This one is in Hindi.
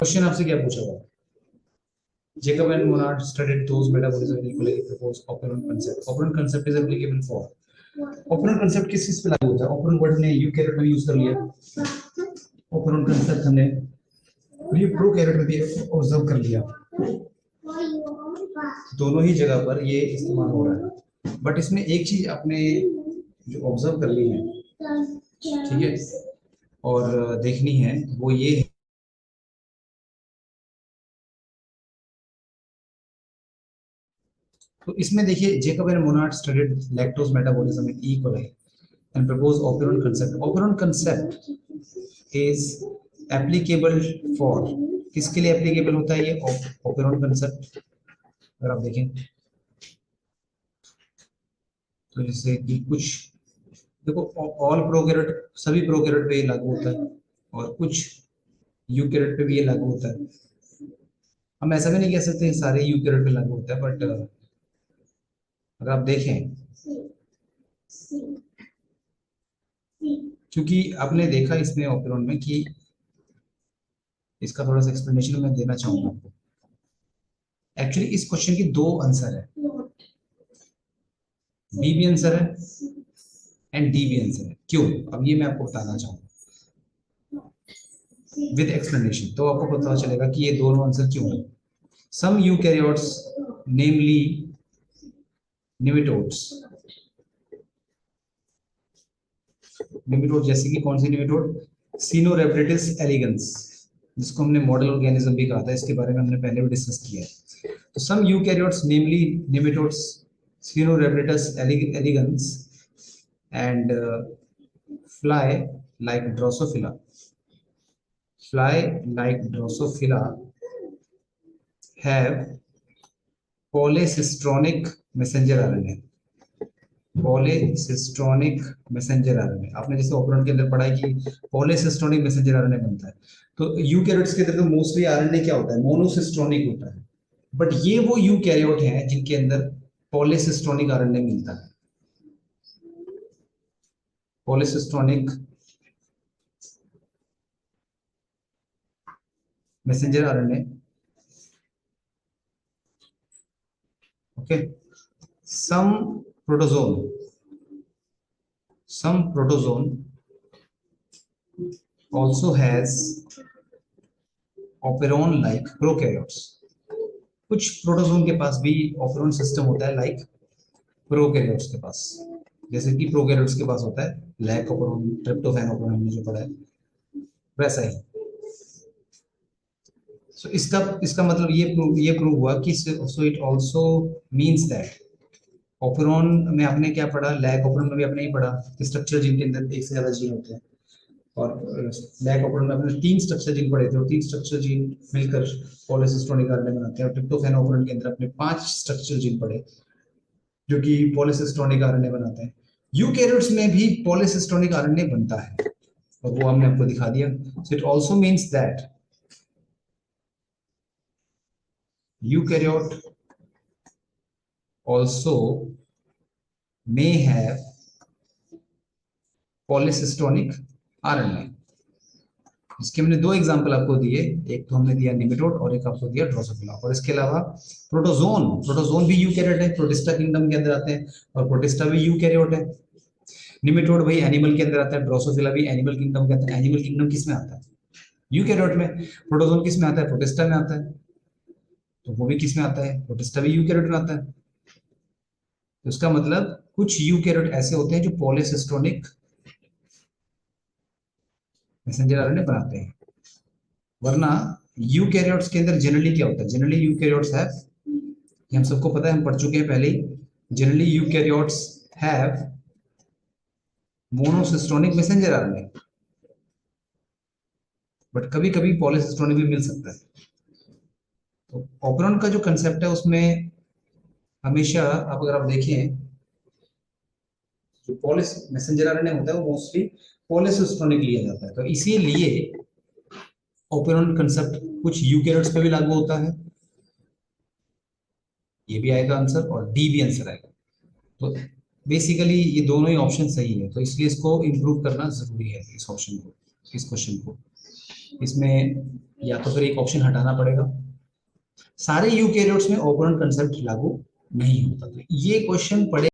क्वेश्चन आपसे क्या पूछा हुआ? Jacob and Monod studied those metabolism and equally proposed operant concept. Operant concept is applicable for operant concept किस चीज पे लागू होता है? operant वर्ड ने यूकैरियोट में यूज कर लिया। operant concept हमने प्रोकैरियोट में भी ऑब्जर्व कर लिया। दोनों ही जगह पर ये इस्तेमाल हो रहा है, बट इसमें एक चीज आपने जो ऑब्जर्व कर ली है, ठीक है, और देखनी है वो ये है। तो इसमें देखिए, Jacob and Monod studied lactose metabolism in E coli and propose operon concept. Operon concept is applicable for, किसके लिए एप्लीकेबल होता है ये ऑपरेंट कंसेप्ट? अगर आप देखें तो जैसे कि कुछ देखो, ऑल प्रोकैरियोट, सभी प्रोकैरियोट पे ये लागू होता है और कुछ यूकैरियोट पे भी ये लागू होता है। हम ऐसा भी नहीं कह सकते सारे यूकैरियोट पे लागू होता है, बट अगर आप देखें, क्योंकि आपने देखा इसमें ऑपरेंट में कि इसका थोड़ा सा एक्सप्लेनेशन मैं देना चाहूंगा आपको। एक्चुअली इस क्वेश्चन की दो आंसर है, बी भी आंसर है एंड डी भी आंसर है। क्यों? अब ये मैं आपको बताना चाहूंगा विद एक्सप्लेनेशन, तो आपको पता चलेगा कि ये दोनों आंसर क्यों है। सम यूकैरियोट्स नेमली निमेटोड्स, निमेटोड जैसे कि कौन सी निमेटोड? सिनोरेब्रेटिस एलिगेंस, जिसको हमने मॉडल ऑर्गेनिज्म भी कहा था, इसके बारे में हमने पहले भी डिस्कस किया है। तो some eukaryotes namely nematodes Caenorhabditis elegans and fly like Drosophila. Fly like Drosophila have polycistronic messenger RNA. Polycistronic messenger RNA, आपने जैसे ऑपरेंट के अंदर पढ़ा है कि पॉलीसिस्ट्रोनिक मैसेंजर आरएनए बनता है। तो यूकैरियोट्स के अंदर तो मोस्टली आरएनए क्या होता है? मोनोसिस्ट्रोनिक होता है। बट ये वो यूकैरियोट हैं जिनके अंदर पॉलीसिस्ट्रोनिक आरएनए मिलता है। Polycistronic messenger RNA, okay. some protozoan also has operon like prokaryotes. कुछ प्रोटोजोन के पास भी ऑपरेन सिस्टम होता है लाइक प्रोकैरियोट्स के पास, जैसे कि प्रोकैरियोट्स के पास होता है लैक ऑपरेन, ट्रिप्टोफैन ऑपरेन हमने जो पढ़ा है वैसा ही। सो इसका मतलब ये प्रूव हुआ कि so it also means that operon में आपने क्या पढ़ा, लैक ऑपरेन में भी आपने ही पढ़ा कि स्ट्रक्चर जीन के अंदर एक से ज्यादा जीन होते हैं, और लैक ऑपरेन में आपने 3 स्ट्रक्चर जीन पढ़े थे, और 3 स्ट्रक्चर जीन मिलकर पॉलीसिस्ट्रोनिक आरएनए बनाते हैं। और ट्रिप्टोफैन ऑपरेन के अंदर आपने 5 स्ट्रक्चर जीन पढ़े जो कि पॉलीसिस्ट्रोनिक आरएनए बनाते हैं। यूकैरियोट्स में भी पॉलीसिस्ट्रोनिक आरएनए बनता है और वो हमने आपको दिखा दिया। So it also means that eukaryote also may have polycystonic RNA। इसके हमने 2 एग्जांपल आपको दिए, एक तो हमने दिया निमेटोड और एक आपको दिया ड्रोसोफिला। और इसके अलावा प्रोटोजोन भी यूकैरियोट है, प्रोटिस्टा किंगडम के अंदर आते हैं, और प्रोटिस्टा भी यूकैरियोट है। निमेटोड भाई एनिमल के अंदर आता है, ड्रोसोफिला भी एनिमल किंगडम के अंदर। एनिमल किंगडम किस में आता है? यूकैरियोट में। प्रोटोजोन किस में आता है? प्रोटिस्टा में आता है। तो वो भी किस में आता है? प्रोटिस्टा भी यूकैरियोट में आता है। तो इसका मतलब कुछ यूकैरियोट ऐसे होते हैं जो पॉलीसिस्ट्रोनिक मैसेंजर आरएनए बनाते हैं, वरना यूकैरियोट्स के अंदर जनरली क्या होता है? जनरली यूकैरियोट्स हैव, ये हम सबको पता है, हम पढ़ चुके हैं पहले ही, generally eukaryotes have monocistronic messenger RNA, but कभी कभी पॉलीसिस्ट्रोनिक भी मिल सकता है। तो ऑपरेन का जो कंसेप्ट है उसमें हमेशा अगर आप देखें, जो पॉलिस मैसेंजर आरएनए होता है वो मोस्टली पॉलीसिस्ट्रोनिक लिया जाता है। तो इसीलिए ऑपरेन कंसेप्ट कुछ यूकैरियोट्स पे भी लागू होता है। ये भी आएगा आंसर और डी भी आंसर आएगा। तो बेसिकली ये दोनों ही ऑप्शन सही है, तो इसलिए इसको इंप्रूव करना जरूरी है, इस ऑप्शन को, इस क्वेश्चन को। इसमें या तो फिर एक ऑप्शन हटाना पड़ेगा। सारे यूकेरियोट्स में ऑपरेंट कंसेप्ट लागू नहीं होता। तो ये क्वेश्चन पड़े